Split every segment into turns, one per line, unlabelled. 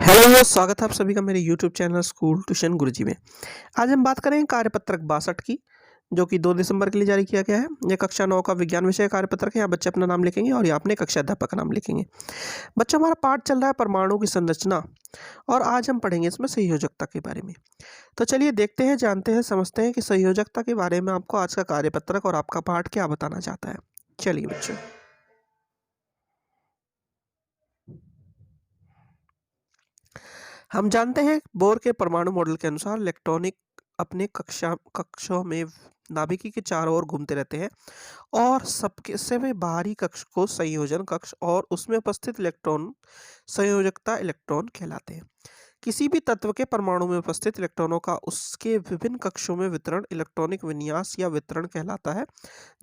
Hello, स्वागत है आप सभी का मेरे यूट्यूब चैनल स्कूल ट्यूशन गुरुजी में। आज हम बात करेंगे कार्यपत्रक 62 की, जो कि 2 दिसंबर के लिए जारी किया गया है। यह कक्षा 9 का विज्ञान विषय कार्यपत्रक है। यहाँ बच्चे अपना नाम लिखेंगे और यहाँ अपने कक्षा अध्यापक का नाम लिखेंगे। बच्चों, हमारा पाठ चल रहा है परमाणु की संरचना और आज हम पढ़ेंगे इसमें संयोजकता के बारे में। तो चलिए देखते हैं, जानते हैं, समझते हैं कि संयोजकता के बारे में आपको आज का कार्यपत्रक और आपका पाठ क्या बताना चाहता है। चलिए बच्चों, हम जानते हैं बोर के परमाणु मॉडल के अनुसार इलेक्ट्रॉनिक अपने कक्षों में नाभिकी के चारों ओर घूमते रहते हैं और सबके से में बाहरी कक्ष को संयोजन कक्ष और उसमें उपस्थित इलेक्ट्रॉन संयोजकता इलेक्ट्रॉन कहलाते हैं। किसी भी तत्व के परमाणु में उपस्थित इलेक्ट्रॉनों का उसके विभिन्न कक्षों में वितरण इलेक्ट्रॉनिक विन्यास या वितरण कहलाता है।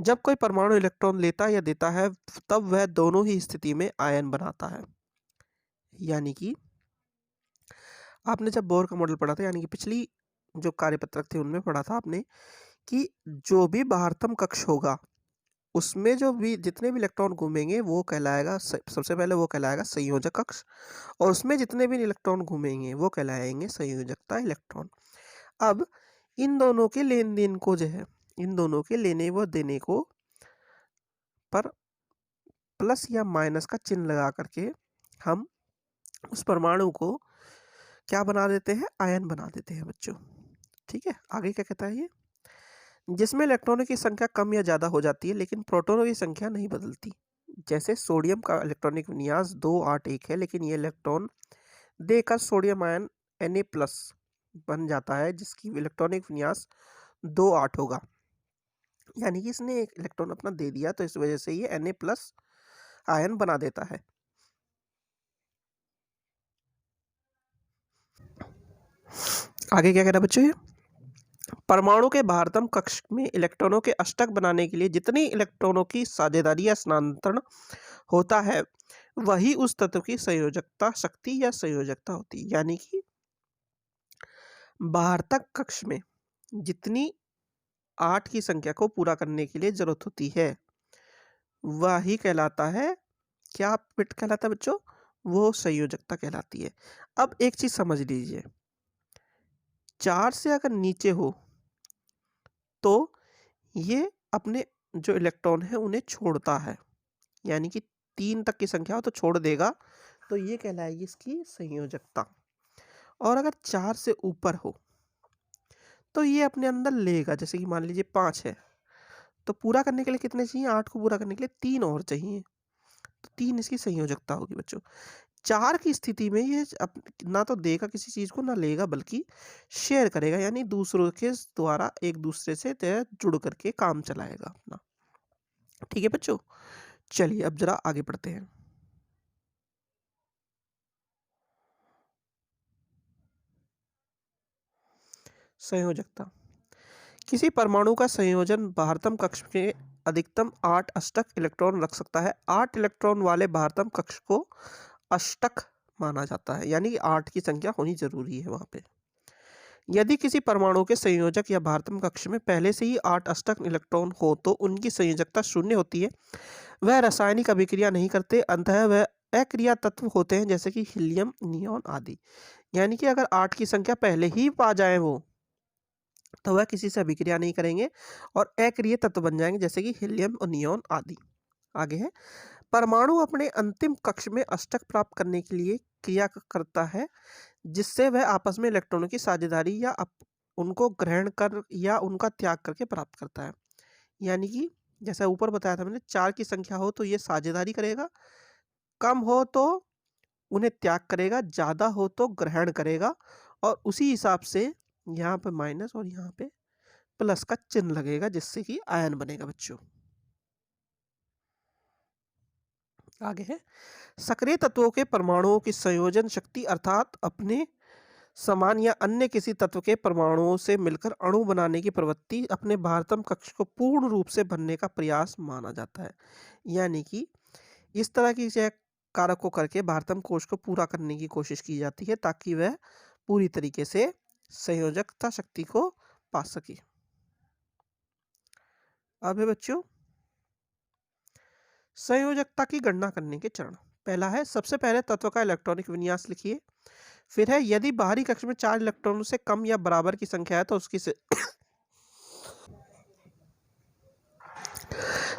जब कोई परमाणु इलेक्ट्रॉन लेता या देता है, तब वह दोनों ही स्थिति में आयन बनाता है। यानी कि आपने जब बोर का मॉडल पढ़ा था, यानी कि पिछली जो कार्यपत्रक थे उनमें पढ़ा था आपने कि जो भी बाहरतम कक्ष होगा उसमें जो भी जितने भी इलेक्ट्रॉन घूमेंगे वो कहलाएगा, सबसे पहले वो कहलाएगा संयोजक कक्ष, और उसमें जितने भी इलेक्ट्रॉन घूमेंगे वो कहलाएंगे संयोजकता इलेक्ट्रॉन। अब इन दोनों के लेन देन को जो है, इन दोनों के लेने व देने को पर प्लस या माइनस का चिन्ह लगा करके हम उस परमाणु को क्या बना देते हैं, आयन बना देते हैं बच्चों। ठीक है, आगे क्या कहता है ये, जिसमें इलेक्ट्रॉनों की संख्या कम या ज़्यादा हो जाती है लेकिन प्रोटॉनों की संख्या नहीं बदलती। जैसे सोडियम का इलेक्ट्रॉनिक विन्यास 281 है, लेकिन ये इलेक्ट्रॉन देकर सोडियम आयन Na प्लस बन जाता है, जिसकी इलेक्ट्रॉनिक विन्यास 28 होगा। यानी कि इसने एक इलेक्ट्रॉन अपना दे दिया, तो इस वजह से ये Na प्लस आयन बना देता है। आगे क्या कह रहा है बच्चों, ये परमाणु के बाहरतम कक्ष में इलेक्ट्रॉनों के अष्टक बनाने के लिए जितनी इलेक्ट्रॉनों की साझेदारी या स्थानांतरण होता है, वही उस तत्व की संयोजकता शक्ति या संयोजकता होती है। यानी कि बाहरतक कक्ष में जितनी 8 की संख्या को पूरा करने के लिए जरूरत होती है, वही कहलाता है, क्या बिट कहलाता है बच्चों, वो संयोजकता कहलाती है। अब एक चीज समझ लीजिए, 4 से अगर नीचे हो तो ये अपने जो इलेक्ट्रॉन है उन्हें छोड़ता है, यानी कि 3 तक की संख्या हो तो छोड़ देगा, तो ये कहलाएगी इसकी संयोजकता। और अगर 4 से ऊपर हो तो ये अपने अंदर लेगा, जैसे कि मान लीजिए 5 है तो पूरा करने के लिए कितने चाहिए, 8 को पूरा करने के लिए 3 और चाहिए, तो 3 इसकी संयोजकता होगी बच्चों। 4 की स्थिति में ये ना तो देगा किसी चीज को, ना लेगा, बल्कि शेयर करेगा, यानी दूसरों के द्वारा एक दूसरे से जुड़ करके काम चलाएगा अपना। ठीक है बच्चों, चलिए अब जरा आगे बढ़ते हैं। संयोजकता, किसी परमाणु का संयोजन बाहरतम कक्ष में अधिकतम 8 अष्टक इलेक्ट्रॉन रख सकता है। 8 इलेक्ट्रॉन वाले बाहरतम कक्ष को अष्टक माना जाता है, यानी कि 8 की संख्या होनी जरूरी है वहां पे। यदि किसी परमाणु के संयोजक या बाहरतम कक्ष में पहले से ही 8 अष्टक इलेक्ट्रॉन हो तो उनकी संयोजकता शून्य होती है। वह रासायनिक अभिक्रिया नहीं करते, अंततः वह अक्रिया तत्व होते हैं, जैसे कि हीलियम, नियॉन आदि। यानी कि अगर 8 की संख्या पहले ही पा जाए वो, तो वह किसी से अभिक्रिया नहीं करेंगे और अक्रिय तत्व बन जाएंगे, जैसे कि हीलियम और नियॉन आदि। आगे है, परमाणु अपने अंतिम कक्ष में अष्टक प्राप्त करने के लिए क्रिया करता है, जिससे वह आपस में इलेक्ट्रॉनों की साझेदारी या उनको ग्रहण कर या उनका त्याग करके प्राप्त करता है। यानी कि जैसा ऊपर बताया था मैंने, 4 की संख्या हो तो ये साझेदारी करेगा, कम हो तो उन्हें त्याग करेगा, ज़्यादा हो तो ग्रहण करेगा, और उसी हिसाब से यहाँ पे माइनस और यहाँ पे प्लस का चिन्ह लगेगा, जिससे कि आयन बनेगा बच्चों। आगे है, सक्रिय तत्वों के परमाणुओं की संयोजन शक्ति अर्थात अपने समान या अन्य किसी तत्व के परमाणुओं से मिलकर अणु बनाने की प्रवृत्ति अपने बाहरतम कक्ष को पूर्ण रूप से भरने का प्रयास माना जाता है। यानी कि इस तरह की कारक को करके बाहरतम कोश को पूरा करने की कोशिश की जाती है, ताकि वह पूरी तरीके से संयोजकता शक्ति को पा सके। अब है बच्चों संयोजकता की गणना करने के चरण। पहला है, सबसे पहले तत्व का इलेक्ट्रॉनिक विन्यास लिखिए। फिर है यदि बाहरी कक्ष में 4 इलेक्ट्रॉनों से कम या बराबर की संख्या है तो उसकी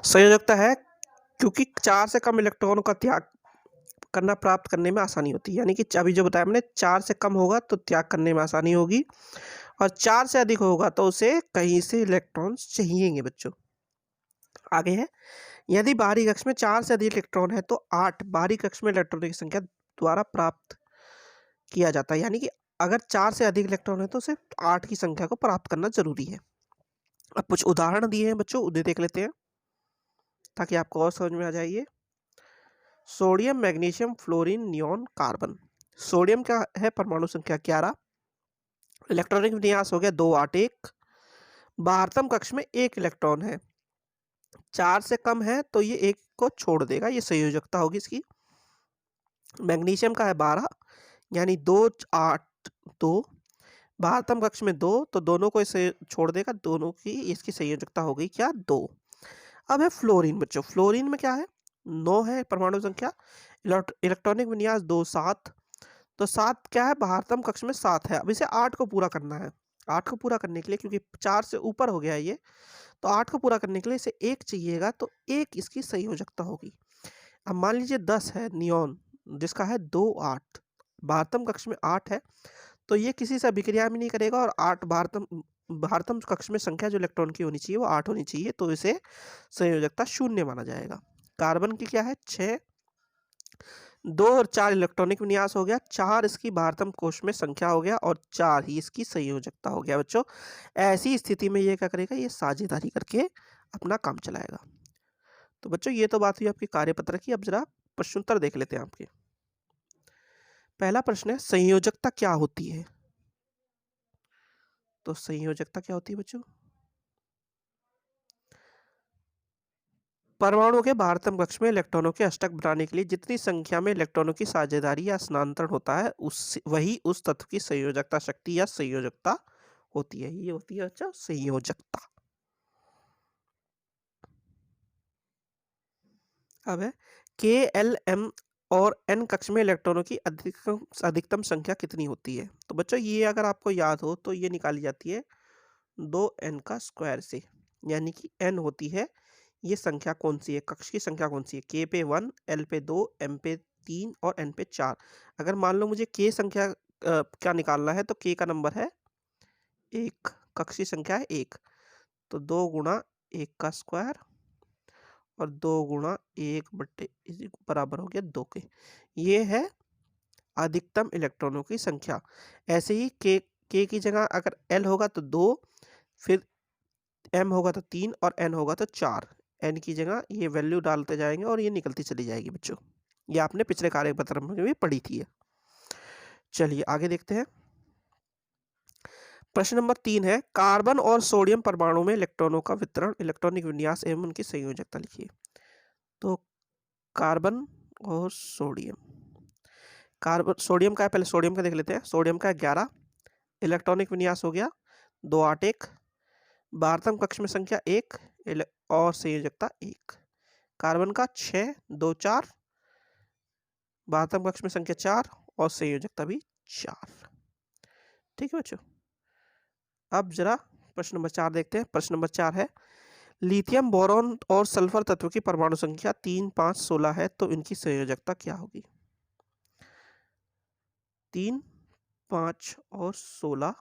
संयोजकता है, क्योंकि 4 से कम इलेक्ट्रॉनों का त्याग करना प्राप्त करने में आसानी होती है। यानी कि अभी जो बताया मैंने, 4 से कम होगा तो त्याग करने में आसानी होगी, और 4 से अधिक होगा तो उसे कहीं से इलेक्ट्रॉन्स चाहिएंगे बच्चों। आगे है, यदि बाहरी कक्ष में 4 से अधिक इलेक्ट्रॉन है तो 8 बाहरी कक्ष में इलेक्ट्रॉनों की संख्या द्वारा प्राप्त किया जाता है। यानी कि अगर 4 से अधिक इलेक्ट्रॉन है तो उसे 8 की संख्या को प्राप्त करना जरूरी है। अब कुछ उदाहरण दिए हैं बच्चों, उन्हें देख लेते हैं ताकि आपको और समझ में आ जाइए। Sodium, magnesium, fluorine, neon, carbon. Sodium का है परमाणु संख्या 11, इलेक्ट्रॉनिक विन्यास हो गया 2 8 1, बाहरतम कक्ष में 1 इलेक्ट्रॉन है, 4 से कम है तो ये 1 को छोड़ देगा, ये संयोजकता होगी इसकी। मैग्नीशियम का है 12, यानी 2 8 2, बाहरतम कक्ष में 2 तो दोनों को इसे छोड़ देगा, दोनों की इसकी संयोजकता हो गई क्या 2। अब है फ्लोरीन बच्चों, फ्लोरीन में क्या है 9 है परमाणु संख्या, इलेक्ट्रॉनिक विन्यास 2 7, तो 7 क्या है बाहरतम कक्ष में 7 है। अब इसे 8 को पूरा करना है, 8 को पूरा करने के लिए क्योंकि 4 से ऊपर हो गया है ये, तो 8 को पूरा करने के लिए इसे 1 चाहिएगा, तो 1 इसकी संयोजकता होगी। अब मान लीजिए 10 है नियोन, जिसका है 2 8, बाहरतम कक्ष में 8 है, तो ये किसी से अभिक्रिया भी नहीं करेगा, और 8 बाहरतम कक्ष में संख्या जो इलेक्ट्रॉन की होनी चाहिए वो 8 होनी चाहिए, तो इसे संयोजकता 0 माना जाएगा। कार्बन की क्या है 6, 2 और 4 इलेक्ट्रॉनिक विन्यास हो गया, 4 इसकी बाहरतम कोश में संख्या हो गया, और 4 ही इसकी संयोजकता हो गया बच्चों। ऐसी स्थिति में ये क्या करेगा, ये साझेदारी करके अपना काम चलाएगा। तो बच्चों ये तो बात हुई आपकी कार्यपत्र की। अब जरा प्रश्नोत्तर देख लेते हैं आपके। पहला प्रश्न है, संयोजकता क्या होती है? तो संयोजकता क्या होती है बच्चों? परमाणु के बाहरतम कक्ष में इलेक्ट्रॉनों के अष्टक बनाने के लिए जितनी संख्या में इलेक्ट्रॉनों की साझेदारी या स्थानांतरण होता है वही उस तत्व की संयोजकता शक्ति या संयोजकता होती है। ये होती है अच्छा संयोजकता। अब है के एल एम और एन कक्ष में इलेक्ट्रॉनों की अधिकतम संख्या कितनी होती है? तो बच्चों ये अगर आपको याद हो तो ये निकाली जाती है 2n का स्क्वायर से, यानी कि n होती है, ये संख्या कौन सी है, कक्ष की संख्या कौन सी है, k पे 1, l पे 2, m पे 3 और n पे 4। अगर मान लो मुझे k संख्या क्या निकालना है, तो k का नंबर है 1, कक्ष की संख्या है 1, तो 2 गुणा 1 का स्क्वायर और 2 गुणा 1 बट्टे इसी को बराबर हो गया 2 के। ये है अधिकतम इलेक्ट्रॉनों की संख्या। ऐसे ही k की जगह अगर l होगा तो 2, फिर m होगा तो 3 और n होगा तो 4। n की जगह ये वैल्यू डालते जाएंगे और ये निकलती चली जाएगी बच्चों। ये आपने पिछले कार्यपत्र में भी पढ़ी थी। चलिए आगे देखते हैं। प्रश्न नंबर 3 है, कार्बन और सोडियम परमाणु में इलेक्ट्रॉनों का वितरण, इलेक्ट्रॉनिक विन्यास एवं उनकी संयोजकता लिखिए। तो कार्बन और सोडियम, कार्बन सोडियम का है, पहले सोडियम का देख लेते हैं। सोडियम का 11, इलेक्ट्रॉनिक विन्यास हो गया 2 8 1, बाहरतम कक्ष में संख्या 1 और संयोजकता 1। कार्बन का 6 2 4, बाहरतम कक्ष में संख्या 4 और संयोजकता भी 4। ठीक है बच्चों। अब जरा प्रश्न नंबर 4 देखते हैं। प्रश्न नंबर 4 है, लिथियम, बोरॉन और सल्फर तत्व की परमाणु संख्या 3 5 16 है, तो इनकी संयोजकता क्या होगी? 3 5 और 16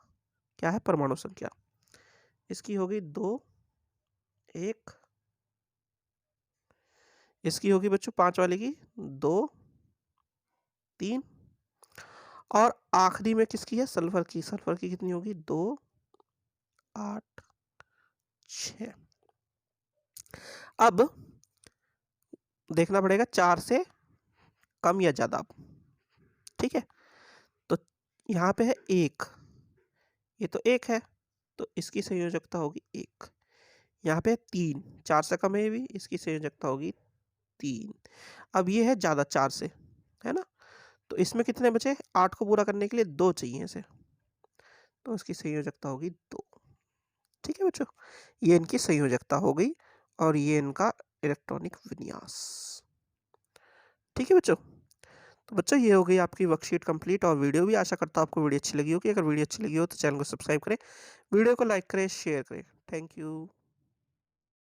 क्या है परमाणु संख्या? इसकी होगी 2 1, इसकी होगी बच्चों 5 वाले की 2 3, और आखिरी में किसकी है सल्फर की, सल्फर की कितनी होगी 2 8 6। अब देखना पड़ेगा 4 से कम या ज्यादा। ठीक है, तो यहाँ पे है 1, ये तो 1 है तो इसकी संयोजकता होगी 1। यहाँ पे 3, 4 से कम है ये भी, इसकी संयोजकता होगी 3। अब ये है ज्यादा 4 से, है ना, तो इसमें कितने बचे 8 को पूरा करने के लिए 2 चाहिए इसे, तो इसकी संयोजकता होगी 2। ठीक है बच्चों, ये इनकी संयोजकता हो गई और ये इनका इलेक्ट्रॉनिक विन्यास। ठीक है बच्चों, तो बच्चों ये हो गई आपकी वर्कशीट कंप्लीट और वीडियो भी। आशा करता हूँ आपको वीडियो अच्छी लगी होगी। अगर वीडियो अच्छी लगी हो तो चैनल को सब्सक्राइब करें, वीडियो को लाइक करें, शेयर करें। Thank you.